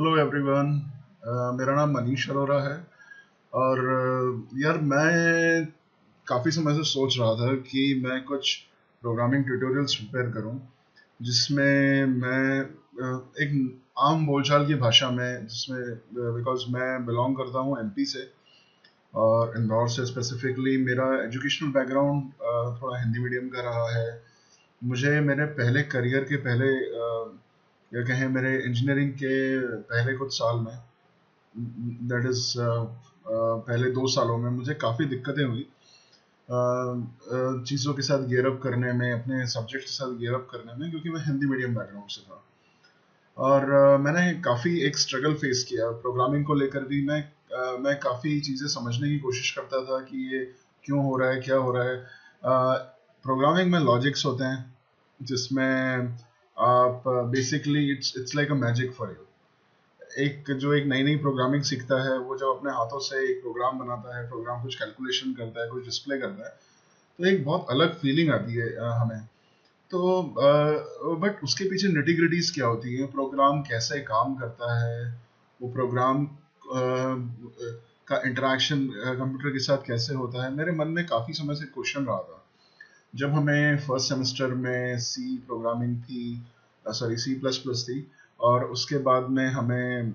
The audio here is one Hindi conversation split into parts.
Hello everyone. मेरा नाम मनीष अरोरा है और यार मैं काफ़ी समय से सोच रहा था कि मैं कुछ प्रोग्रामिंग ट्यूटोरियल्स प्रिपेयर करूं जिसमें मैं एक आम बोलचाल की भाषा में जिसमें बिकॉज मैं बिलोंग करता हूं एमपी से और इंदौर से स्पेसिफिकली। मेरा एजुकेशनल बैकग्राउंड थोड़ा हिंदी मीडियम का रहा है। मुझे मेरे पहले करियर के पहले या कहें मेरे इंजीनियरिंग के पहले कुछ साल में दैट इज पहले 2 सालों में मुझे काफ़ी दिक्कतें हुई चीज़ों के साथ गियर अप करने में, अपने सब्जेक्ट के साथ गियर अप करने में, क्योंकि मैं हिंदी मीडियम बैकग्राउंड से था। और मैंने काफ़ी एक स्ट्रगल फेस किया प्रोग्रामिंग को लेकर भी। मैं काफ़ी चीज़ें समझने की कोशिश करता था कि ये क्यों हो रहा है, क्या हो रहा है। प्रोग्रामिंग में लॉजिक्स होते हैं जिसमें आप basically it's like a magic for you. एक नई नई प्रोग्रामिंग सीखता है, वो जब अपने हाथों से एक प्रोग्राम बनाता है, प्रोग्राम कुछ कैलकुलेशन करता है, कुछ डिस्प्ले करता है, तो एक बहुत अलग फीलिंग आती है हमें। तो बट उसके पीछे निटी ग्रिटीज क्या होती है, प्रोग्राम कैसे काम करता है, वो प्रोग्राम का इंटरेक्शन कंप्यूटर के साथ कैसे होता है, मेरे मन में काफ़ी समय से क्वेश्चन रहा था। जब हमें फर्स्ट सेमेस्टर में सी प्रोग्रामिंग थी, सॉरी सी प्लस प्लस थी, और उसके बाद में हमें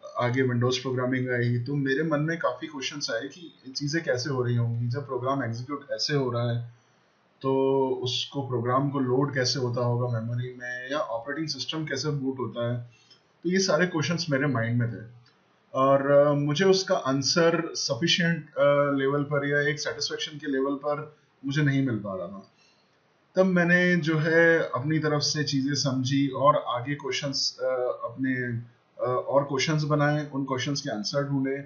आगे विंडोज़ प्रोग्रामिंग आई, तो मेरे मन में काफ़ी क्वेश्चंस आए कि चीज़ें कैसे हो रही होंगी। जब प्रोग्राम एग्जीक्यूट ऐसे हो रहा है तो उसको प्रोग्राम को लोड कैसे होता होगा मेमोरी में, या ऑपरेटिंग सिस्टम कैसे बूट होता है। तो ये सारे क्वेश्चंस मेरे माइंड में थे और मुझे उसका आंसर सफिशिएंट लेवल पर या एक सेटिस्फेक्शन के लेवल पर मुझे नहीं मिल पा रहा था। तब मैंने जो है अपनी तरफ से चीज़ें समझी और आगे क्वेश्चंस अपने और क्वेश्चंस बनाए, उन क्वेश्चंस के आंसर ढूंढे।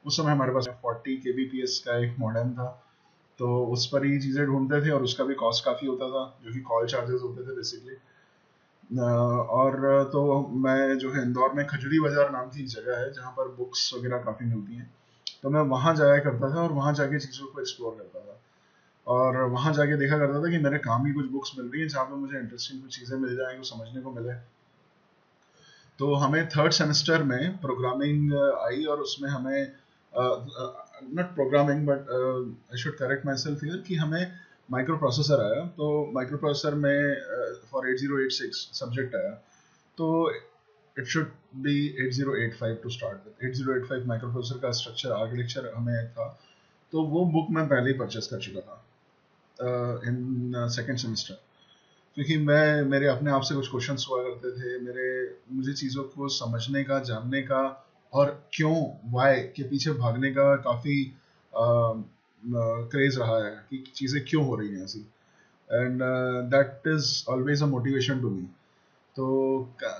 उस समय हमारे पास 40 kbps का एक मॉडेम था, तो उस पर ही चीज़ें ढूंढते थे और उसका भी कॉस्ट काफ़ी होता था, जो कि कॉल चार्जेस होते थे बेसिकली। और तो मैं जो है इंदौर में खजूरी बाजार नाम की एक जगह है जहाँ पर बुक्स वगैरह काफ़ी मिलती हैं, तो मैं वहाँ जाया करता था और वहाँ जाके चीज़ों को एक्सप्लोर करता था। और वहाँ जाके देखा करता था कि मेरे काम की कुछ बुक्स मिल रही हैं जहाँ पे मुझे इंटरेस्टिंग कुछ चीज़ें मिल जाएं, कुछ समझने को मिले। तो हमें थर्ड सेमेस्टर में प्रोग्रामिंग आई और उसमें हमें not programming but I should correct myself here कि हमें माइक्रो प्रोसेसर आया। तो माइक्रो प्रोसेसर में फॉर 8086 सब्जेक्ट आया, तो it should be 8085 to start with. 8085 microprocessor का स्ट्रक्चर आर्किटेक्चर हमें था, तो वो बुक मैं पहले ही परचेस कर चुका था इन सेकेंड सेमेस्टर, क्योंकि मेरे अपने आप से कुछ क्वेश्चंस हुआ करते थे। मुझे चीज़ों को समझने का, जानने का और क्यों, वाई के पीछे भागने का काफ़ी क्रेज रहा है कि चीज़ें क्यों हो रही हैं ऐसी। And that is always a motivation to me. तो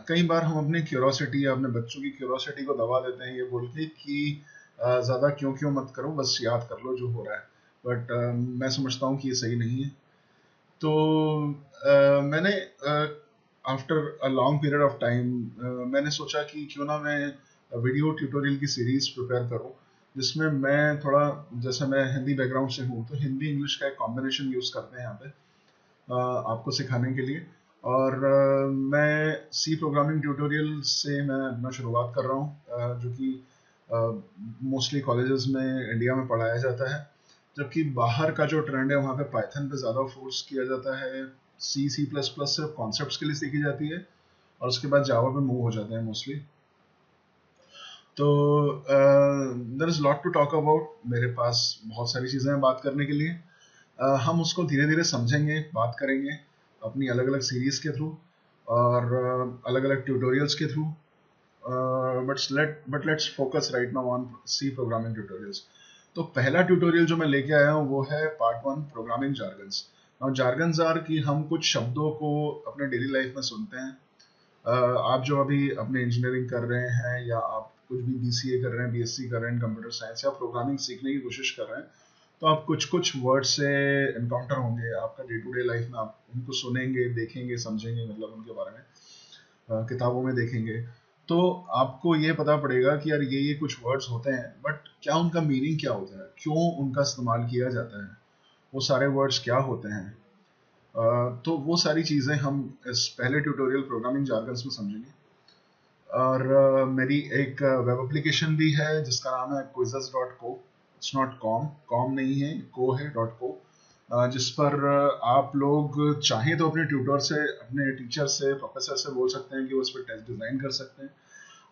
कई बार हम अपनी क्यूरोसिटी या अपने बच्चों की क्यूरोसिटी को दबा देते हैं ये बोल के कि ज़्यादा क्यों क्यों मत करो, बस याद कर लो जो हो रहा है। बट मैं समझता हूँ कि ये सही नहीं है। तो मैंने after a long period of time मैंने सोचा कि क्यों ना मैं वीडियो ट्यूटोरियल की सीरीज प्रिपेयर करूं, जिसमें मैं थोड़ा, जैसे मैं हिंदी बैकग्राउंड से हूं, तो हिंदी इंग्लिश का एक कॉम्बिनेशन यूज़ करते हैं यहाँ पे आपको सिखाने के लिए। और मैं सी प्रोग्रामिंग ट्यूटोरियल से मैं अपना शुरुआत कर रहा हूँ, जो कि मोस्टली कॉलेजेस में इंडिया में पढ़ाया जाता है, जबकि बाहर का जो ट्रेंड है वहाँ पे पाइथन पे ज़्यादा फोर्स किया जाता है। सी प्लस प्लस सिर्फ कॉन्सेप्ट्स के लिए सीखी जाती है और उसके बाद जावा पे मूव हो जाते हैं मोस्टली। तो there is lot to talk about. मेरे पास बहुत सारी चीज़ें हैं बात करने के लिए। हम उसको धीरे धीरे समझेंगे, बात करेंगे अपनी अलग अलग सीरीज के थ्रू और अलग अलग ट्यूटोरियल्स के थ्रू। But let's focus right now on C programming tutorials. तो पहला ट्यूटोरियल जो मैं लेके आया हूँ वो है part 1, programming jargons. Now jargons are कि हम कुछ शब्दों को अपने डेली लाइफ में सुनते हैं। आप जो अभी अपने इंजीनियरिंग कर रहे हैं या आप कुछ भी बीसीए कर रहे हैं, बीएससी कर रहे हैं कंप्यूटर साइंस, या प्रोग्रामिंग सीखने की कोशिश कर रहे हैं, तो आप कुछ कुछ वर्ड से इनकाउंटर होंगे आपका डे टू डे लाइफ में। आप उनको सुनेंगे, देखेंगे, समझेंगे, मतलब उनके बारे में किताबों में देखेंगे, तो आपको ये पता पड़ेगा कि यार ये कुछ वर्ड्स होते हैं, बट क्या उनका मीनिंग क्या होता है, क्यों उनका इस्तेमाल किया जाता है, वो सारे वर्ड्स क्या होते हैं। तो वो सारी चीज़ें हम इस पहले ट्यूटोरियल प्रोग्रामिंग जार्गन्स में समझेंगे। और मेरी एक वेब एप्लीकेशन भी है जिसका नाम है quizzes.co। इट्स नॉट कॉम नहीं है, को है .co, जिस पर आप लोग चाहें तो अपने ट्यूटर से, अपने टीचर से, प्रोफेसर से बोल सकते हैं कि वो इस पर टेस्ट डिजाइन कर सकते हैं।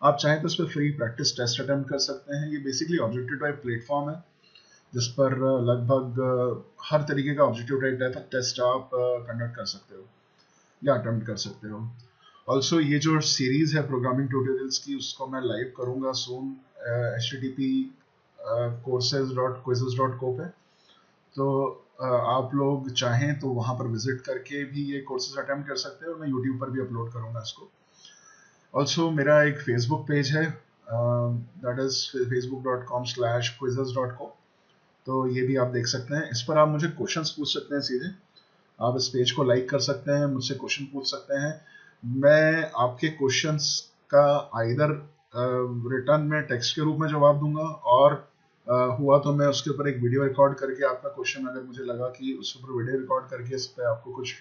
आप चाहें तो इस पर फ्री प्रैक्टिस टेस्ट अटेम्प्ट कर सकते हैं। ये बेसिकली ऑब्जेक्टिव टाइप प्लेटफॉर्म है जिस पर लगभग हर तरीके का ऑब्जेक्टिव टाइप टेस्ट आप कंडक्ट कर सकते हो या अटेम्प्ट कर सकते हो। ऑल्सो ये जो सीरीज है प्रोग्रामिंग ट्यूटोरियल्स की, उसको मैं लाइव करूंगा सून http courses.quizzes.co पे। तो आप लोग चाहें तो वहां पर विजिट करके भी ये कोर्सेज अटेम्प्ट कर सकते हैं और मैं यूट्यूब पर भी अपलोड करूंगा इसको। ऑल्सो मेरा एक फेसबुक पेज है, दैट इज facebook.com/quizzes.co। तो ये भी आप देख सकते हैं। इस पर आप मुझे क्वेश्चंस पूछ सकते हैं सीधे। आप इस पेज को लाइक कर सकते हैं, मुझसे क्वेश्चन पूछ सकते हैं। मैं आपके क्वेश्चंस का आइदर रिटर्न में टेक्स्ट के रूप में जवाब दूंगा, और हुआ तो मैं उसके ऊपर एक वीडियो रिकॉर्ड करके आपका क्वेश्चन, अगर मुझे लगा कि उस ऊपर वीडियो रिकॉर्ड करके इस पर आपको कुछ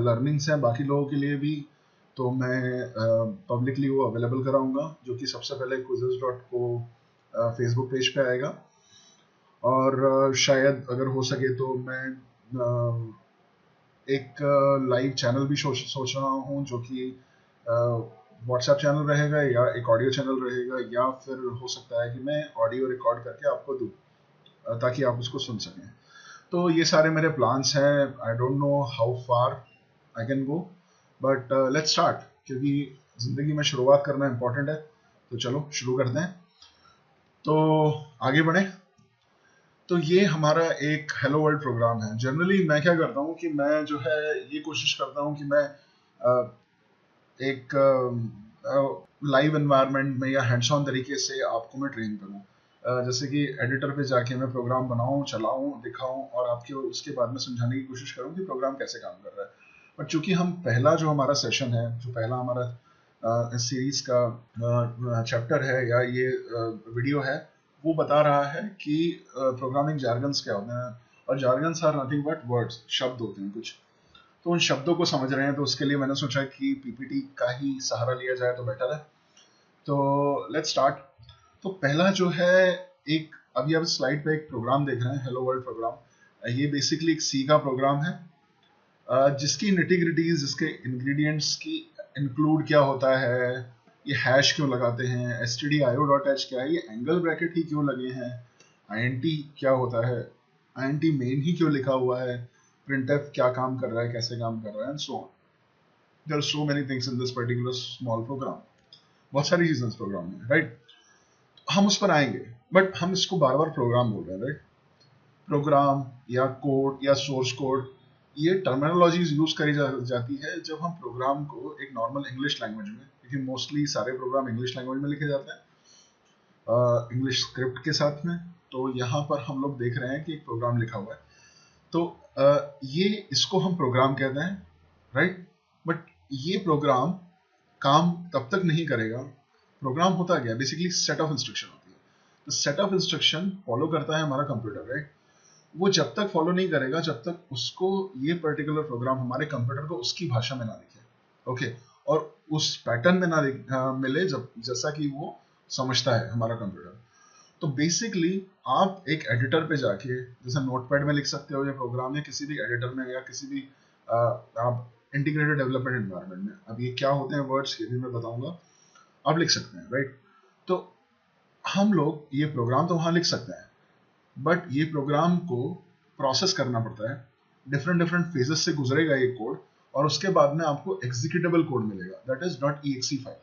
लर्निंग्स हैं बाकी लोगों के लिए भी, तो मैं पब्लिकली वो अवेलेबल कराऊंगा, जो कि सबसे पहले quizzes.co फेसबुक पेज पे आएगा। और शायद अगर हो सके तो मैं एक लाइव चैनल भी सोच रहा हूँ, जो कि व्हाट्सएप चैनल रहेगा या एक ऑडियो चैनल रहेगा, या फिर हो सकता है कि मैं ऑडियो रिकॉर्ड करके आपको दूँ ताकि आप उसको सुन सकें। तो ये सारे मेरे प्लान्स हैं। I don't know how far I can go, but let's start, क्योंकि जिंदगी में शुरुआत करना इंपॉर्टेंट है। तो चलो शुरू करते हैं। तो आगे बढ़े। तो ये हमारा एक हेलो वर्ल्ड प्रोग्राम है। जनरली मैं क्या करता हूँ कि मैं जो है ये कोशिश करता हूँ कि मैं एक लाइव एनवायरनमेंट में या हैंड्स ऑन तरीके से आपको मैं ट्रेन करूँ। जैसे कि एडिटर पे जाके मैं प्रोग्राम बनाऊँ, चलाऊँ, दिखाऊँ और आपके उसके बाद में समझाने की कोशिश करूँ कि प्रोग्राम कैसे काम कर रहा है। बट चूंकि हम पहला जो हमारा सेशन है, जो पहला हमारा इस सीरीज का चैप्टर है या ये वीडियो है, वो बता रहा है कि प्रोग्रामिंग जार्गन्स क्या होते हैं। और jargons are nothing but words, शब्द होते हैं कुछ। तो उन शब्दों को समझ रहे हैं, तो उसके लिए मैंने सोचा कि पीपीटी का ही सहारा लिया जाए तो बेटर है। तो लेट्स स्टार्ट। तो पहला जो है, एक अभी आप स्लाइड पे एक प्रोग्राम देख रहे हैं, हेलो वर्ल्ड प्रोग्राम। ये बेसिकली एक सी का प्रोग्राम है, जिसकी निटी-ग्रिटीज, जिसके इंग्रेडिएंट्स की इंक्लूड क्या होता है, ये हैश क्यों लगाते हैं, stdio.h क्या है, ये एंगल ब्रैकेट ही क्यों लगे हैं, int क्या होता है, int मेन ही क्यों लिखा हुआ है, printf क्या काम कर रहा है, कैसे काम कर रहा है, and so on. There are so many things in this particular small program. बहुत सारी चीजें इस प्रोग्राम में, राइट। हम उस पर आएंगे, बट हम इसको बार बार प्रोग्राम बोल रहे हैं, राइट। प्रोग्राम या कोड या सोर्स कोड, ये टर्मिनोलॉजीज यूज करी जाती है जब हम प्रोग्राम को एक नॉर्मल इंग्लिश लैंग्वेज में, क्योंकि मोस्टली सारे प्रोग्राम इंग्लिश लैंग्वेज में लिखे जाते हैं, इंग्लिश स्क्रिप्ट के साथ में। तो यहाँ पर हम लोग देख रहे हैं कि एक प्रोग्राम लिखा हुआ है, तो ये इसको हम प्रोग्राम कहते हैं, राइट। बट ये प्रोग्राम काम तब तक नहीं करेगा। प्रोग्राम होता क्या, बेसिकली सेट ऑफ इंस्ट्रक्शन होती है। तो सेट ऑफ इंस्ट्रक्शन फॉलो करता है हमारा कंप्यूटर, राइट। वो जब तक फॉलो नहीं करेगा जब तक उसको ये पर्टिकुलर प्रोग्राम हमारे कंप्यूटर को उसकी भाषा में ना दिखे, ओके, और उस पैटर्न में ना मिले जब जैसा कि वो समझता है हमारा कंप्यूटर। तो बेसिकली आप एक एडिटर पे जाके, जैसे नोटपैड में लिख सकते हो ये प्रोग्राम, या किसी भी एडिटर में, या किसी भी आप इंटीग्रेटेड डेवलपमेंट एनवायरनमेंट में, अब ये क्या होते हैं वर्ड्स ये भी मैं बताऊंगा, आप लिख सकते हैं, राइट। तो हम लोग ये प्रोग्राम तो वहां लिख सकते हैं, बट ये प्रोग्राम को प्रोसेस करना पड़ता है, डिफरेंट डिफरेंट फेजेस से गुजरेगा ये कोड, और उसके बाद में आपको एग्जीक्यूटेबल कोड मिलेगा, दैट इज .exe फाइल।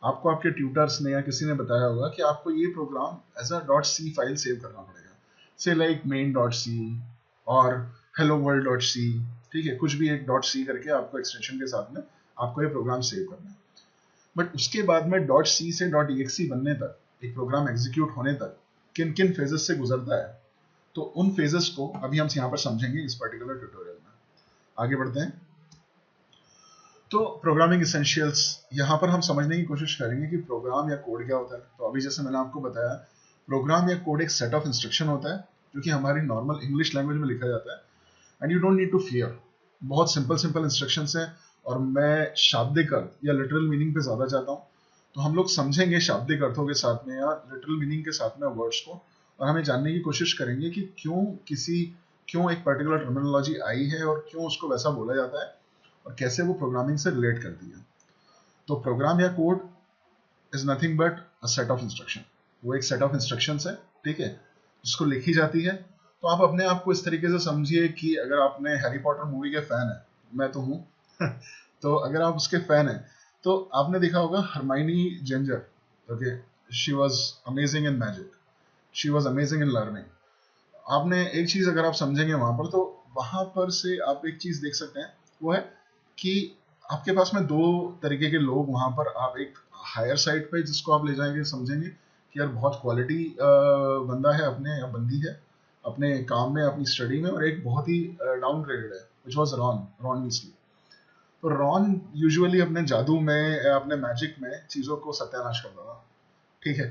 आपको आपके ट्यूटर्स ने या किसी ने बताया होगा कि आपको ये program as a .c file save करना पड़ेगा, से लाइक main.c और hello world.c, ठीक है, कुछ भी एक .c करके आपको एक्सटेंशन के साथ में आपको ये प्रोग्राम सेव करना है। बट उसके बाद में .c से .exe बनने तक, एक प्रोग्राम एग्जीक्यूट होने तक किन किन फेजेस से गुजरता है, तो उन फेजेस को अभी हम यहाँ पर समझेंगे इस पर्टिकुलर ट्यूटोरियल में। आगे बढ़ते हैं। तो प्रोग्रामिंग एसेंशियल्स, यहाँ पर हम समझने की कोशिश करेंगे कि प्रोग्राम या कोड क्या होता है। तो अभी जैसे मैंने आपको बताया, प्रोग्राम या कोड एक सेट ऑफ इंस्ट्रक्शन होता है जो कि हमारी नॉर्मल इंग्लिश लैंग्वेज में लिखा जाता है, and you don't need to fear. बहुत सिंपल सिंपल इंस्ट्रक्शंस हैं, और मैं शाब्दिक अर्थ या लिटरल मीनिंग पे ज्यादा जाता हूँ। तो हम लोग समझेंगे शाब्दिक अर्थों के साथ में या लिटरल मीनिंग के साथ में वर्ड्स को, और हमें जानने की कोशिश करेंगे कि क्यों एक पर्टिकुलर टर्मिनोलॉजी आई है और क्यों उसको वैसा बोला जाता है और कैसे वो प्रोग्रामिंग से रिलेट करती है। तो प्रोग्राम या code is nothing but a set of instruction. वो एक सेट ऑफ इंस्ट्रक्शंस है, ठीक है, जिसको लिखी जाती है। तो आप अपने आप को इस तरीके से समझिए कि अगर आपने हैरी पॉटर मूवी के फैन है, मैं तो हूँ तो अगर आप उसके फैन हैं तो आपने देखा होगा Hermione Granger, okay, she was amazing in magic, she was amazing in learning. आपने एक चीज अगर आप समझेंगे वहां पर, तो वहां पर से आप एक चीज देख सकते हैं, वो है कि आपके पास में दो तरीके के लोग वहां पर, आप एक हायर साइड पे जिसको आप ले जाएंगे, समझेंगे कि यार बहुत क्वालिटी बंदा है अपने या बंदी है अपने काम में, अपनी स्टडी में, और एक बहुत ही डाउन ग्रेडेड है, विच वॉज रॉन वीसली। तो रॉन यूजुअली अपने जादू में, अपने मैजिक में चीजों को सत्यानाश करता था, ठीक है,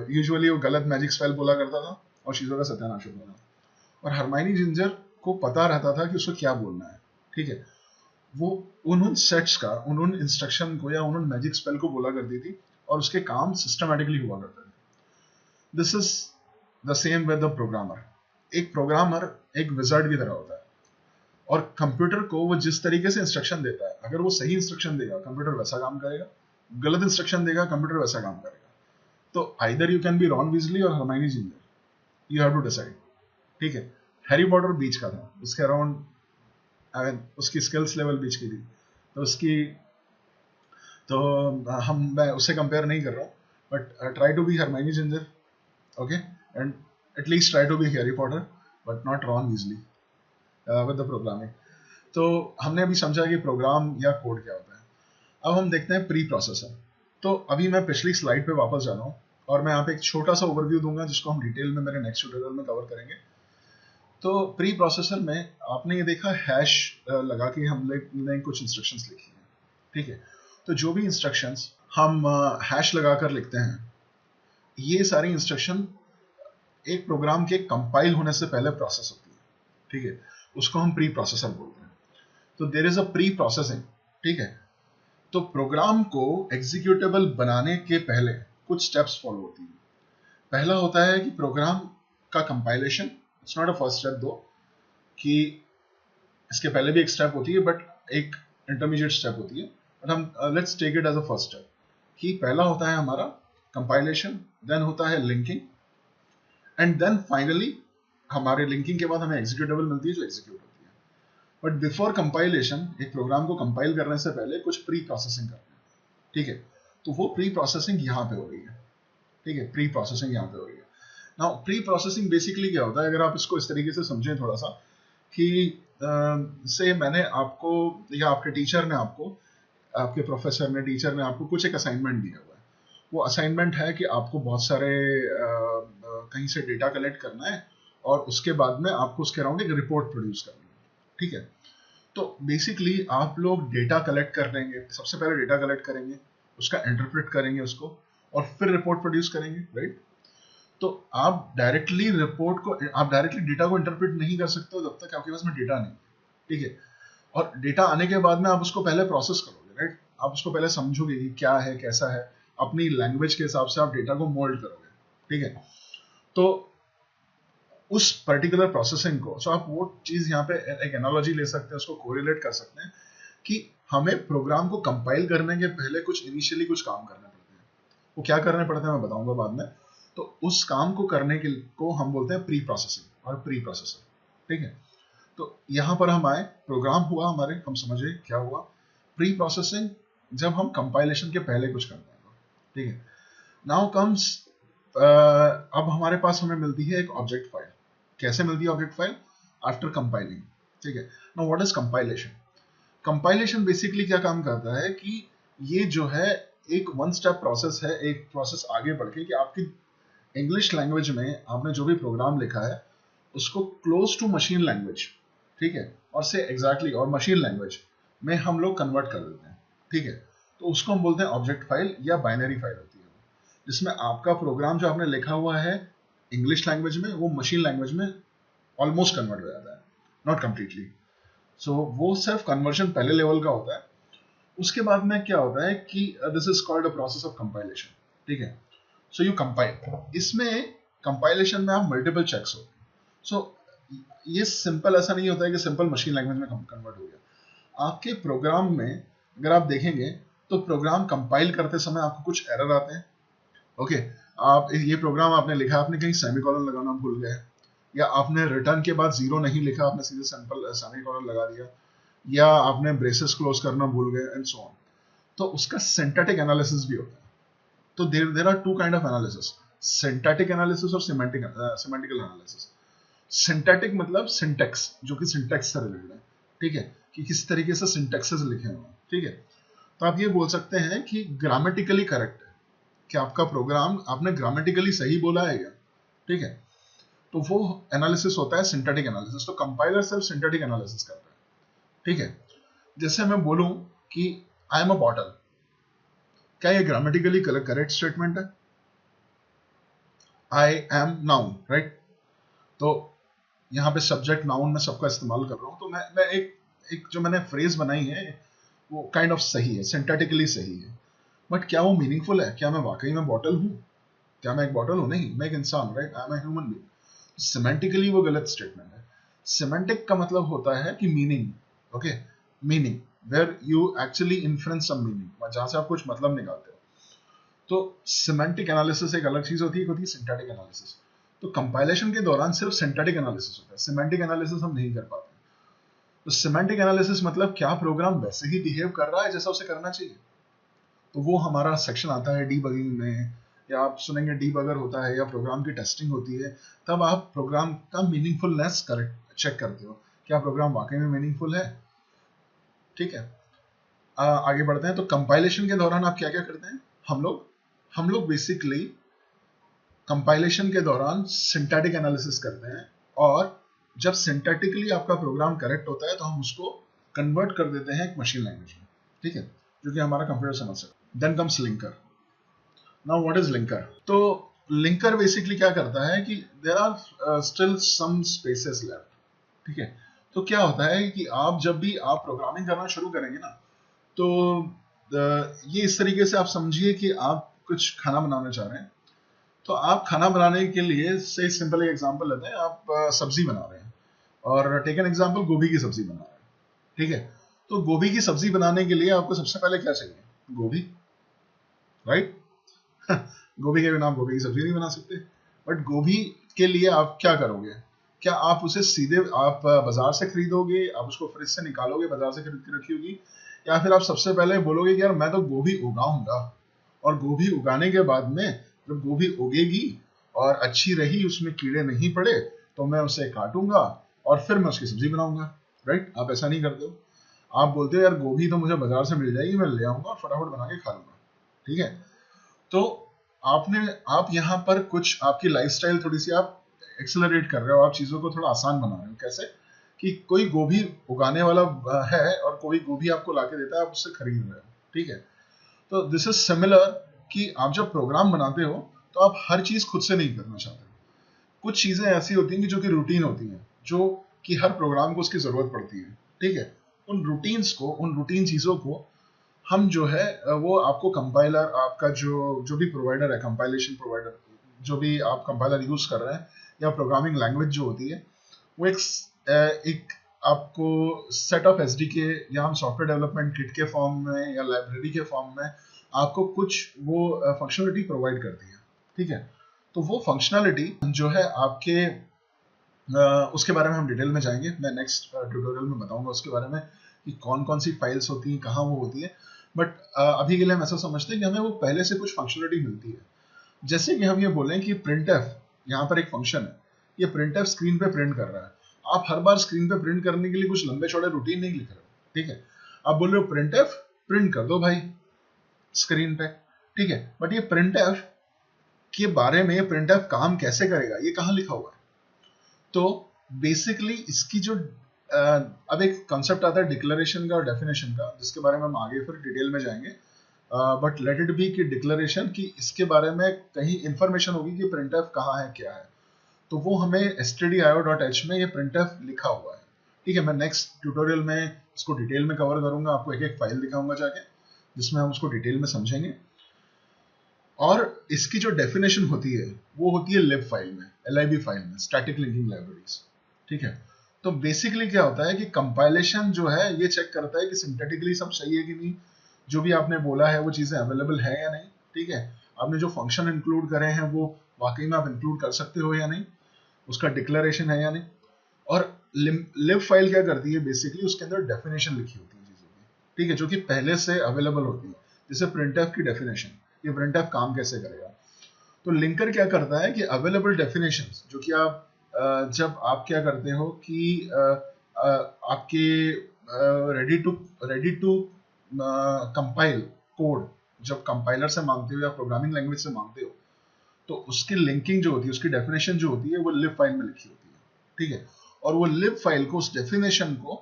यूजुअली वो गलत मैजिक स्पेल बोला करता था और चीजों का सत्यानाश होता था। और हरमाइनी जिंजर को पता रहता था कि उसको क्या बोलना है, ठीक है, वो उन सेट्स का, उन इंस्ट्रक्शन को या उन मैजिक स्पेल को बोला करती थी और उसके काम सिस्टमैटिकली हुआ करते थे। This is the same with the programmer. एक प्रोग्रामर एक विजार्ड की तरह होता है और कंप्यूटर को वो जिस तरीके से इंस्ट्रक्शन देता है, अगर वो सही इंस्ट्रक्शन देगा कंप्यूटर वैसा काम करेगा, गलत इंस्ट्रक्शन देगा कंप्यूटर वैसा काम करेगा। तो either you can be Ron Weasley और Hermione Granger, you have to decide, ठीक है। हैरी पॉटर बीच का था, उसके अराउंड उसकी स्किल्स लेवल बीच की थी, तो उसकी तो मैं उससे कंपेयर नहीं कर रहा हूँ, but try to be Hermione Ginger, okay, and at least try to be Harry Potter but not Ron Weasley with the programming. तो हमने अभी समझा कि प्रोग्राम या कोड क्या होता है। अब हम देखते हैं प्री प्रोसेसर। तो अभी मैं पिछली स्लाइड पे वापस जा रहा हूँ और मैं यहाँ पे एक छोटा सा ओवरव्यू दूंगा जिसको हम डिटेल में मेरे नेक्स्ट ट्यूटोरियल में कवर करेंगे। तो प्री प्रोसेसर में आपने ये देखा हैश लगा के हमने कुछ इंस्ट्रक्शंस लिखी हैं, ठीक है। तो जो भी इंस्ट्रक्शंस हम हैश लगाकर लिखते हैं, ये सारी इंस्ट्रक्शन एक प्रोग्राम के कंपाइल होने से पहले प्रोसेस होती है, ठीक है, उसको हम प्री प्रोसेसर बोलते हैं। तो there is a preprocessing, ठीक है। तो प्रोग्राम को एग्जीक्यूटेबल बनाने के पहले कुछ स्टेप्स फॉलो होती हैं। पहला होता है कि प्रोग्राम का compilation, it's not a first step दो, कि इसके पहले भी एक स्टेप होती है बट एक इंटरमीडिएट स्टेप होती है, बट हम let's take it as a first step कि पहला होता है हमारा कंपाइलेशन, देन होता है लिंकिंग, एंड देन फाइनली हमारे लिंकिंग के बाद हमें एग्जीक्यूटेबल मिलती है जो एग्जीक्यूट होती है। बट बिफोर कंपाइलेशन, एक प्रोग्राम को कंपाइल करने से पहले कुछ प्री प्रोसेसिंग करते हैं, ठीक है। तो वो प्री प्रोसेसिंग यहाँ पे हो रही है, ठीक है, प्री प्रोसेसिंग यहाँ पे हो रही है। नाउ प्री प्रोसेसिंग बेसिकली क्या होता है, अगर आप इसको इस तरीके से समझें थोड़ा सा, कि से मैंने आपको या आपके टीचर ने आपको, आपके प्रोफेसर ने, टीचर ने आपको कुछ एक असाइनमेंट दिया हुआ है। वो असाइनमेंट है कि आपको बहुत सारे कहीं से डेटा कलेक्ट करना है और उसके बाद में आपको उसके अराउंड एक रिपोर्ट प्रोड्यूस करनी है, ठीक है। तो बेसिकली आप लोग डेटा कलेक्ट कर लेंगे, सबसे पहले डेटा कलेक्ट करेंगे, उसका इंटरप्रेट करेंगे उसको, और फिर रिपोर्ट प्रोड्यूस करेंगे, राइट। तो आप डायरेक्टली डेटा को इंटरप्रेट नहीं कर सकते हो जब तक आपके पास में डेटा नहीं, ठीक है। और डेटा आने के बाद में आप उसको पहले प्रोसेस करोगे, राइट, आप उसको पहले समझोगे कि क्या है कैसा है, अपनी लैंग्वेज के हिसाब से आप डेटा को मोल्ड करोगे, ठीक है। तो उस पर्टिकुलर प्रोसेसिंग को, सो आप वो चीज यहाँ पे एक एनालॉजी ले सकते हैं, उसको कोरिलेट कर सकते हैं कि हमें प्रोग्राम को कंपाइल करने के पहले कुछ इनिशियली कुछ काम करने पड़ते हैं। वो क्या करने पड़ते हैं मैं बताऊंगा बाद में। तो उस काम को करने के को हम बोलते हैं प्री प्रोसेसिंग और प्री प्रोसेसर, ठीक है। तो यहाँ पर हम आए, प्रोग्राम हुआ हमारे, हम समझे क्या हुआ। प्री प्रोसेसिंग जब हम कंपाइलेशन के पहले कुछ करते हैं, ठीक है। नाउ कम्स अब हमारे पास हमें मिलती है एक ऑब्जेक्ट फाइल। कैसे मिलती है ऑब्जेक्ट फाइल? आफ्टर कंपाइलिंग, ठीक है। Now what is compilation? Compilation basically क्या काम करता है कि ये जो है एक वन स्टेप प्रोसेस है, एक प्रोसेस आगे बढ़ के, कि आपकी इंग्लिश लैंग्वेज में आपने जो भी प्रोग्राम लिखा है उसको क्लोज टू मशीन लैंग्वेज, ठीक है, और से एग्जैक्टली और मशीन लैंग्वेज में हम लोग कन्वर्ट कर देते हैं, ठीक है। तो उसको हम बोलते हैं ऑब्जेक्ट फाइल या बाइनरी फाइल होती है, जिसमें आपका प्रोग्राम जो आपने लिखा हुआ है इंग्लिश लैंग्वेज में, वो मशीन लैंग्वेज में ऑलमोस्ट कन्वर्ट हो जाता है, नॉट कंप्लीटली। सो वो सिर्फ कन्वर्जन पहले लेवल का होता है। उसके बाद में क्या होता है कि this is called a process of compilation, ठीक है। सो यू कंपाइल, इसमें कंपाइलेशन में आप मल्टीपल चेक्स हो। सो ये सिंपल ऐसा नहीं होता है कि सिंपल मशीन लैंग्वेज में कन्वर्ट हो गया। आपके प्रोग्राम में अगर आप देखेंगे तो प्रोग्राम कंपाइल करते समय आपको कुछ एरर आते हैं। ओके, आप ये प्रोग्राम आपने लिखा, आपने कहीं सेमीकोलन लगाना भूल गए, या आपने रिटर्न के बाद जीरो नहीं लिखा, आपने सीधे सिंपल सेमीकोलन लगा दिया, या आपने ब्रेसेस क्लोज करना भूल गए एंड सो ऑन। तो उसका सिंटैटिक एनालिसिस भी होता है। तो there are two kind of analysis, syntactic analysis और सिमेंटिकल एनालिसिस। सिंटैटिक मतलब सिंटेक्स, जो कि सिंटेक्स से रिलेटेड है, ठीक है, कि किस तरीके से सिंटेक्सेस लिखे हुए हैं, ठीक है। तो आप ये बोल सकते हैं कि ग्रामेटिकली करेक्ट है, कि आपका प्रोग्राम आपने ग्रामेटिकली सही बोला है क्या, ठीक है। तो वो एनालिसिस होता है सिंटैटिक एनालिसिस। तो कंपाइलर सिर्फ सिंटैटिक एनालिसिस करता है, ठीक है। जैसे मैं बोलूं कि आई एम अ बॉटल, क्या ये ग्रामेटिकली करेक्ट स्टेटमेंट है? I am noun, right. तो यहाँ पे सब्जेक्ट नाउन में सबका इस्तेमाल कर रहा हूँ। तो मैं एक जो मैंने फ्रेज बनाई है वो काइंड ऑफ सही है, सिंटैटिकली सही है, बट क्या वो मीनिंगफुल है? क्या मैं वाकई में बॉटल हूँ? क्या मैं एक बॉटल हूँ? नहीं, मैं एक इंसान, right, I am a human being. Semantically वो गलत स्टेटमेंट है। सिमेंटिक का मतलब होता है कि meaning, okay, meaning where you actually inference some meaning, जहां से आप कुछ मतलब निकालते हो। तो सिमेंटिक एनालिसिस एक अलग चीज होती है, एक होती है सिंटैटिक एनालिसिस। तो कंपाइलेशन के दौरान सिर्फ सिंटैटिक एनालिसिस होता है, सिमेंटिक एनालिसिस हम नहीं कर पाते। तो सिमेंटिक एनालिसिस मतलब क्या प्रोग्राम वैसे ही बिहेव कर रहा है जैसा उसे करना चाहिए। तो वो हमारा सेक्शन आता है डीबगिंग में, या आप सुनेंगे डीबगर होता है, या प्रोग्राम की टेस्टिंग होती है। तब आप प्रोग्राम का मीनिंगफुलनेस करेक्ट चेक करते हो, क्या प्रोग्राम वाकई में मीनिंगफुल है, ठीक है। आगे बढ़ते हैं। तो कंपाइलेशन के दौरान आप क्या क्या करते हैं? हम लोग बेसिकली कंपाइलेशन के दौरान सिंटैटिक एनालिसिस करते हैं, और जब सिंटैटिकली आपका प्रोग्राम करेक्ट होता है तो हम उसको कन्वर्ट कर देते हैं एक मशीन लैंग्वेज में, ठीक है, जो कि हमारा कंप्यूटर समझ सकता है। Then comes linker. Now what is linker? तो लिंकर बेसिकली क्या करता है कि there are still some spaces left, ठीक है। तो क्या होता है कि आप जब भी आप प्रोग्रामिंग करना शुरू करेंगे ना, तो ये इस तरीके से आप समझिए कि आप कुछ खाना बनाना चाह रहे हैं। तो आप खाना बनाने के लिए से सिंपल एक एग्जांपल लेते हैं, आप सब्जी बना रहे हैं, और टेक एन एग्जांपल, गोभी की सब्जी बना रहे हैं, ठीक है। तो गोभी की सब्जी बनाने के लिए आपको सबसे पहले क्या चाहिए? गोभी, राइट। गोभी के बिना आप गोभी की सब्जी नहीं बना सकते। बट गोभी के लिए आप क्या करोगे? क्या आप उसे सीधे आप बाजार से खरीदोगे, आप उसको फ्रिज से निकालोगे, बाजार से खरीद के रखी होगी, या फिर आप सबसे पहले बोलोगे कि यार मैं तो गोभी उगाऊंगा, और गोभी उगाने के बाद में जब गोभी उगेगी और अच्छी रही, उसमें कीड़े नहीं पड़े, तो मैं उसे काटूंगा और फिर मैं उसकी सब्जी बनाऊंगा, राइट। आप ऐसा नहीं करते हो। आप बोलते हो यार गोभी तो मुझे बाजार से मिल जाएगी, मैं ले आऊंगा और फटाफट बना के खा लूंगा, ठीक है। तो आप यहाँ पर कुछ आपकी लाइफस्टाइल थोड़ी सी आप एक्सेलरेट कर रहे हो, आप चीजों को थोड़ा आसान बना रहे हो। कैसे? कि कोई गोभी उगाने वाला है और कोई गोभी आपको लाके देता है, आप उससे खरीद रहे हो, ठीक है। तो दिस इज सिमिलर, कि आप जब प्रोग्राम बनाते हो तो आप हर चीज खुद से नहीं करना चाहते। कुछ चीजें ऐसी होती हैं कि जो कि रूटीन होती हैं, जो कि हर प्रोग्राम को उसकी जरूरत पड़ती है, ठीक है। उन रूटीन चीजों को हम जो है वो आपको कंपाइलर, आपका जो भी प्रोवाइडर है, कंपाइलेशन प्रोवाइडर, जो भी आप कंपाइलर यूज कर रहे हैं, या प्रोग्रामिंग लैंग्वेज जो होती है, वो एक आपको सेट ऑफ एसडीके, या हम सॉफ्टवेयर डेवलपमेंट किट के फॉर्म में या लाइब्रेरी के फॉर्म में आपको कुछ वो फंक्शनलिटी प्रोवाइड करती है, ठीक है। तो वो फंक्शनलिटी जो है आपके उसके बारे में हम डिटेल में जाएंगे, मैं नेक्स्ट ट्यूटोरियल में बताऊंगा उसके बारे में कि कौन कौन सी फाइल्स होती हैं, कहाँ वो होती है। बट अभी के लिए हम ऐसा समझते हैं कि हमें वो पहले से कुछ फंक्शनलिटी मिलती है। जैसे कि हम ये बोलें कि प्रिंटफ, यहाँ पर एक फंक्शन है, ये प्रिंटफ स्क्रीन पे प्रिंट कर रहा है। आप हर बार स्क्रीन पे प्रिंट करने के लिए कुछ लंबे चौड़े रूटीन नहीं लिख रहे हो, ठीक है। आप बोल रहे हो प्रिंटफ प्रिंट कर दो भाई स्क्रीन पे, ठीक है। बट ये प्रिंटफ के बारे में, प्रिंटफ काम कैसे करेगा, ये कहाँ लिखा हुआ है? तो बेसिकली इसकी जो अब एक कॉन्सेप्ट आता है डिक्लेरेशन का और डेफिनेशन का, जिसके बारे में हम आगे फिर डिटेल में जाएंगे। बट लेट इट बी कि डिक्लेरेशन की इसके बारे में कहीं इंफॉर्मेशन होगी कि प्रिंटफ कहाँ है, क्या है। तो वो हमें stdio.h में ये प्रिंटफ लिखा हुआ है, ठीक है। मैं नेक्स्ट ट्यूटोरियल में इसको डिटेल में कवर करूंगा, आपको एक एक फाइल दिखाऊंगा जाके। जिसमें हम उसको डिटेल में समझेंगे। और इसकी जो डेफिनेशन होती है वो होती है लिब फाइल में, LIB फाइल में, स्टैटिक लिंकिंग लाइब्रेरीज। ठीक है, तो बेसिकली क्या होता है कि कंपाइलेशन जो है ये चेक करता है कि सिंथेटिकली सब सही है कि नहीं, जो भी आपने बोला है वो चीजें अवेलेबल है या नहीं। ठीक है, आपने जो फंक्शन इंक्लूड करे हैं वो वाकई में आप इंक्लूड कर सकते हो या नहीं, उसका डिक्लेरेशन है या नहीं। और लिब फाइल क्या करती है, बेसिकली उसके अंदर डेफिनेशन लिखी होती है चीजों की। ठीक है, जो कि पहले से अवेलेबल होती है, जैसे प्रिंटफ की डेफिनेशन, ये प्रिंटफ काम कैसे करेगा। तो लिंकर क्या करता है कि अवेलेबल डेफिनेशंस जो कि आप जब आप क्या करते हो कि आपके रेडी टू कंपाइल कोड जब कंपाइलर से मांगते हो या प्रोग्रामिंग लैंग्वेज से मांगते हो, तो उसकी लिंकिंग जो होती है, उसकी डेफिनेशन जो होती है वो लिब फाइल में लिखी होती है। ठीक है, और वो लिब फाइल को, उस डेफिनेशन को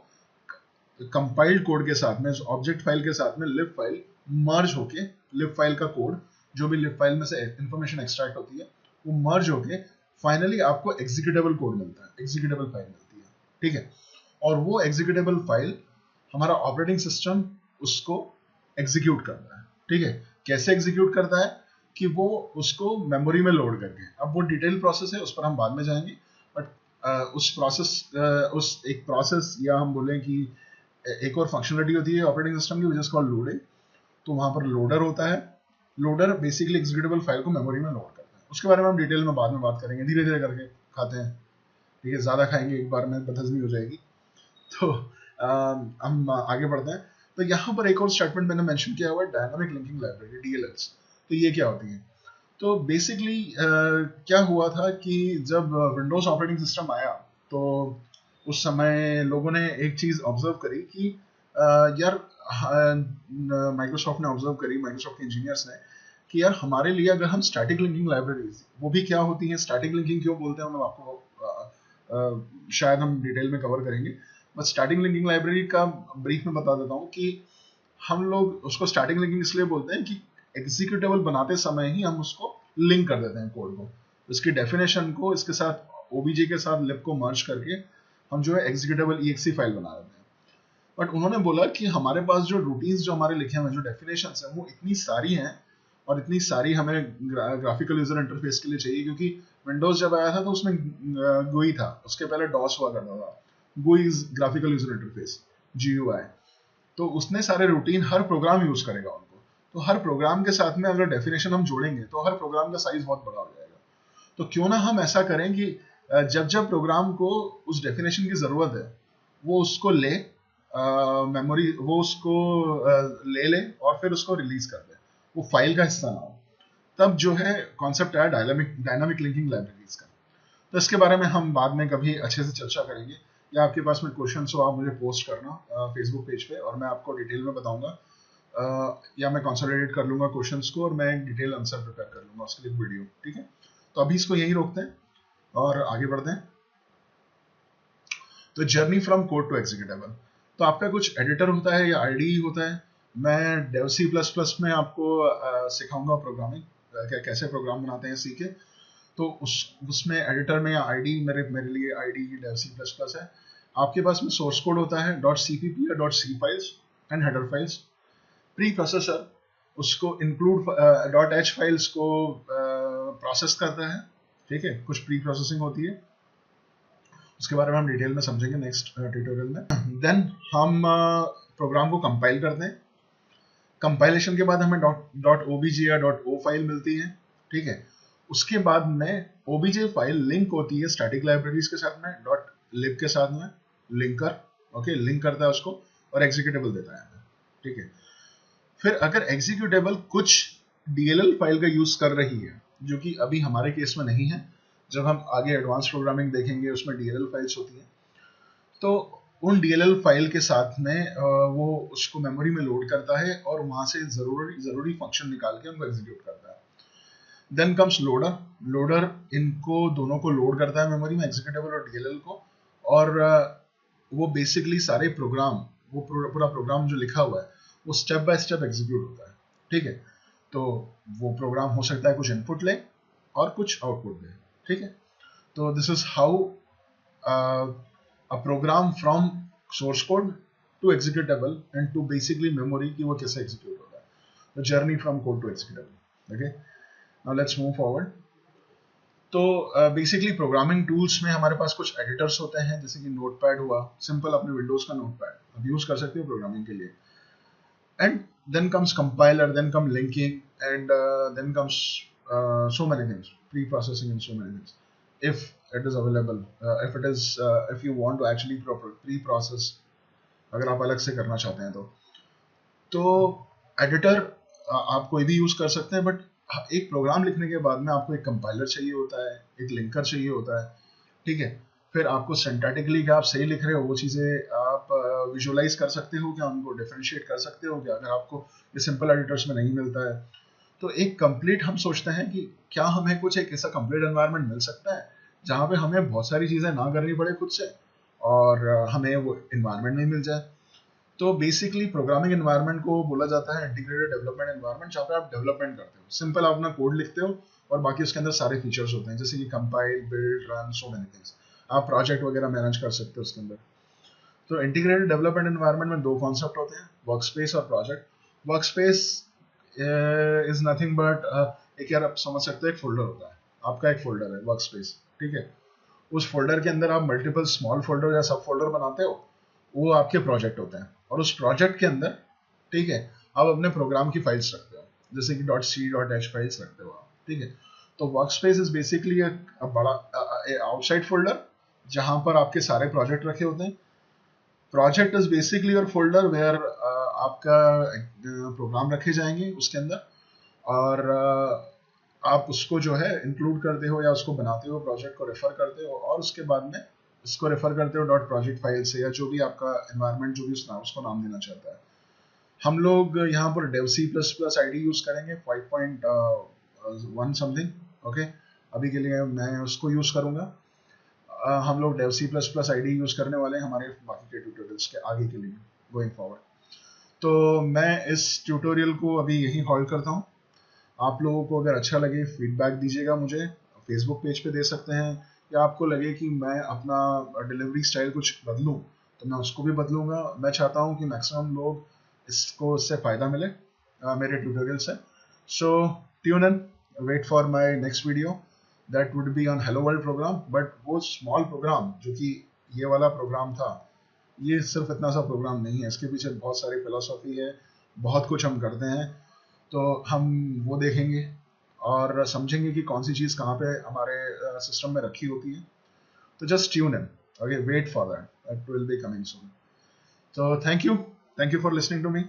कंपाइल्ड कोड के साथ में, ऑब्जेक्ट फाइल के साथ में लिब फाइल मर्ज होके, लिब फाइल का कोड जो भी लिब फाइल में से इंफॉर्मेशन एक्सट्रैक्ट होती है वो मर्ज होके फाइनली आपको एग्जीक्यूटेबल कोड मिलता है, एग्जीक्यूटेबल फाइल मिलती है। ठीक है, और वो एग्जीक्यूटेबल फाइल हमारा ऑपरेटिंग सिस्टम उसको एग्जीक्यूट करता है। ठीक है, कैसे एग्जीक्यूट करता है कि वो उसको मेमोरी में लोड करके, अब वो डिटेल प्रोसेस है, उस पर हम बाद में जाएंगे, बट उस प्रोसेस, उस एक प्रोसेस या हम बोलें कि एक और फंक्शनलिटी होती है ऑपरेटिंग सिस्टम की, विच इज कॉल्ड लोडिंग। तो वहां पर लोडर होता है, लोडर बेसिकली एग्जीक्यूटेबल फाइल को मेमोरी में लोड करता है। उसके बारे में हम डिटेल में बाद में बात करेंगे, धीरे धीरे करके खाते हैं। ठीक है, ज्यादा खाएंगे एक बार में बदहजमी हो जाएगी। तो हम आगे बढ़ते हैं। तो यहाँ पर एक और स्टेटमेंट मैंने मेंशन किया हुआ है, डायनामिक लिंकिंग लाइब्रेरी, DLLs। तो ये क्या होती है, तो बेसिकली क्या हुआ था कि जब विंडोज ऑपरेटिंग सिस्टम आया तो उस समय लोगों ने एक चीज ऑब्जर्व करी कि यार, माइक्रोसॉफ्ट ने ऑब्जर्व करी, माइक्रोसॉफ्ट के इंजीनियर्स ने, कि यार हमारे लिए अगर हम स्टैटिक लिंकिंग लाइब्रेरीज, वो भी क्या होती हैं, स्टैटिक लिंकिंग क्यों बोलते हैं, हम आपको शायद हम डिटेल में कवर करेंगे, बस स्टैटिक लिंकिंग लाइब्रेरी का ब्रीफ में बता देता हूँ कि हम लोग उसको स्टैटिक लिंकिंग इसलिए बोलते हैं कि एग्जीक्यूटेबल बनाते समय ही हम उसको लिंक कर देते हैं कोड को, इसकी डेफिनेशन को इसके साथ ओबीजे के साथ लिब को मर्ज करके हम जो है एग्जीक्यूटेबल EXE फाइल बना देते हैं। बट उन्होंने बोला कि हमारे पास जो रूटीन्स जो हमारे लिखे हुए, जो डेफिनेशंस हैं, वो इतनी सारी हैं और इतनी सारी हमें ग्राफिकल यूजर इंटरफेस के लिए चाहिए, क्योंकि विंडोज जब आया था तो उसमें GUI था, उसके पहले डॉस हुआ करता था। GUI graphical user interface, GUI। तो उसने सारे रूटीन, हर प्रोग्राम यूज करेगा उनको, तो हर प्रोग्राम के साथ में अगर डेफिनेशन हम जोड़ेंगे तो हर प्रोग्राम का साइज बहुत बड़ा हो जाएगा। तो क्यों ना हम ऐसा करें कि जब जब प्रोग्राम को उस डेफिनेशन की जरूरत है वो उसको ले, मेमोरी वो उसको ले और फिर उसको रिलीज कर दे, वो फाइल का हिस्सा ना हो। तब जो है कॉन्सेप्ट आया डायनामिक लिंकिंग लाइब्रेरीज का। तो इसके बारे में हम बाद में कभी अच्छे से चर्चा करेंगे, या आपके पास में क्वेश्चन हो आप मुझे पोस्ट करना फेसबुक पेज पे, और मैं आपको डिटेल में बताऊंगा, या मैं कंसोलिडेट कर लूंगा क्वेश्चंस को और मैं एक डिटेल आंसर प्रिपेयर कर लूंगा उसके लिए वीडियो। ठीक है, तो अभी इसको यहीं रोकते हैं और आगे बढ़ते हैं। तो journey from code to executable, तो आपका कुछ एडिटर होता है या आईडी होता है। मैं डेव C++ में आपको सिखाऊंगा प्रोग्रामिंग, कैसे प्रोग्राम बनाते हैं सीखे। तो उसमें एडिटर में या आईडी, मेरे लिए आईडी डेव C++ है। आपके पास में सोर्स कोड होता है .cpp या .c files and header files. Pre processor उसको इंक्लूड .h फाइल्स को प्रोसेस करता है। ठीक है, कुछ प्री प्रोसेसिंग होती है, उसके बारे में हम डिटेल में समझेंगे नेक्स्ट ट्यूटोरियल में। देन हम प्रोग्राम को कंपाइल करते हैं। कंपाइलेशन के बाद हमें .obj या .o फाइल मिलती है। ठीक है, उसके बाद में obj फाइल लिंक होती है स्टैटिक लाइब्रेरीज के साथ में, .lib के साथ में, लिंकर, ओके, लिंक करता है उसको और एग्जीक्यूटेबल देता है। ठीक है, फिर अगर एग्जीक्यूटेबल कुछ DLL फाइल का यूज कर रही है, जो कि अभी हमारे केस में नहीं है, जब हम आगे एडवांस प्रोग्रामिंग देखेंगे उसमें DLL फाइल्स होती हैं, तो उन DLL फाइल के साथ में वो उसको मेमोरी में लोड करता है और वहां से जरूरी फंक्शन निकाल के उनको एग्जीक्यूट करता है। Then comes loader. लोडर इनको दोनों को लोड करता है मेमोरी में, एग्जीक्यूटेबल और DLL को, और वो बेसिकली सारे प्रोग्राम, वो पूरा प्रोग्राम जो लिखा हुआ है वो स्टेप बाय स्टेप एग्जीक्यूट होता है। ठीक है, तो वो प्रोग्राम हो सकता है कुछ इनपुट ले और कुछ आउटपुट दे। ठीक है, तो this is how a program from source code to executable and to basically memory कि वो कैसे execute होता है। The journey from code to executable. Okay, now let's move forward. तो बेसिकली प्रोग्रामिंग टूल्स में हमारे पास कुछ एडिटर्स होते हैं, जैसे कि नोटपैड हुआ, सिंपल अपने विंडोज का नोटपैड आप यूज कर सकते हो प्रोग्रामिंग के लिए। And then comes compiler, then come linking, and then comes so many things, pre-processing and so many things, if it is available, if you want to actually pre-process, अगर आप अलग से करना चाहते हैं तो एडिटर आप कोई भी यूज कर सकते हैं, बट एक प्रोग्राम लिखने के बाद में आपको एक कंपाइलर चाहिए होता है, एक लिंकर चाहिए होता है, ठीक है। फिर आपको सिंटैटिकली क्या आप सही लिख रहे हो वो चीज़ें आप विजुअलाइज कर सकते हो क्या, उनको डिफरेंशिएट कर सकते हो क्या, अगर आपको ये सिंपल एडिटर्स में नहीं मिलता है। तो एक कंप्लीट हम सोचते हैं कि क्या हमें कुछ एक ऐसा कंप्लीट एनवायरनमेंट मिल सकता है जहाँ पे हमें बहुत सारी चीज़ें ना करनी पड़े खुद से और हमें वो एनवायरनमेंट नहीं मिल जाए। तो बेसिकली प्रोग्रामिंग एनवायरनमेंट को बोला जाता है इंटीग्रेटेड डेवलपमेंट एनवायरनमेंट, जहाँ पे आप डेवलपमेंट करते हो, सिंपल आप अपना कोड लिखते हो और बाकी उसके अंदर सारे फीचर्स होते हैं, जैसे कि कंपाइल, बिल्ड, रन, सो मेनी थिंग्स। आप प्रोजेक्ट वगैरह मैनेज कर सकते हो उसके अंदर। तो इंटीग्रेटेड डेवलपमेंट एनवायरनमेंट में दो कॉन्सेप्ट होते हैं, वर्कस्पेस और project. Workspace is nothing but एक, यार आप समझ सकते हो, एक फोल्डर होता है, आपका एक फोल्डर है वर्कस्पेस, ठीक है। उस फोल्डर के अंदर आप मल्टीपल स्मॉल फोल्डर या सब फोल्डर बनाते हो, वो आपके प्रोजेक्ट होते हैं। और उस प्रोजेक्ट के अंदर, ठीक है, आप अपने प्रोग्राम की फाइल्स रखते हो, जैसे कि .c.h फाइल्स रखते हो आप, ठीक है। तो वर्कस्पेस इज बेसिकली बड़ा आउटसाइड फोल्डर जहां पर आपके सारे प्रोजेक्ट रखे होते हैं। Project is basically your folder where आपका प्रोग्राम रखे जाएंगे उसके अंदर, और आप उसको जो है इंक्लूड करते हो या उसको बनाते हो, प्रोजेक्ट को रेफर करते हो, और उसके बाद में इसको रेफर करते हो डॉट प्रोजेक्ट फाइल से, या जो भी आपका एनवायरनमेंट जो भी उसको नाम देना चाहता है। हम लोग यहाँ पर Dev C plus plus IDE use करेंगे 5.1 समथिंग, ओके। अभी के लिए मैं उसको यूज करूंगा। हम लोग Dev C plus plus IDE use करने वाले हैं हमारे बाकी के ट्यूटोरियल्स के आगे के लिए, गोइंग फॉरवर्ड। तो मैं इस ट्यूटोरियल को अभी यहीं हॉल्ट करता हूँ। आप लोगों को अगर अच्छा लगे फीडबैक दीजिएगा, मुझे फेसबुक पेज पे दे सकते हैं, या आपको लगे कि मैं अपना डिलीवरी स्टाइल कुछ बदलूं तो मैं उसको भी बदलूंगा। मैं चाहता हूं कि मैक्सिमम लोग इससे फ़ायदा मिले मेरे ट्यूटोरियल से। So tune in, wait for my next video, that would be on hello world program. But वो स्मॉल प्रोग्राम जो कि ये वाला प्रोग्राम था, ये सिर्फ इतना सा प्रोग्राम नहीं है, इसके पीछे बहुत सारी फिलोसॉफी है, बहुत कुछ हम करते हैं। तो हम वो देखेंगे और समझेंगे कि कौन सी चीज़ कहाँ पे हमारे सिस्टम में रखी होती है। तो just tune in, okay, wait for that, that will be coming soon. So thank you for listening to me.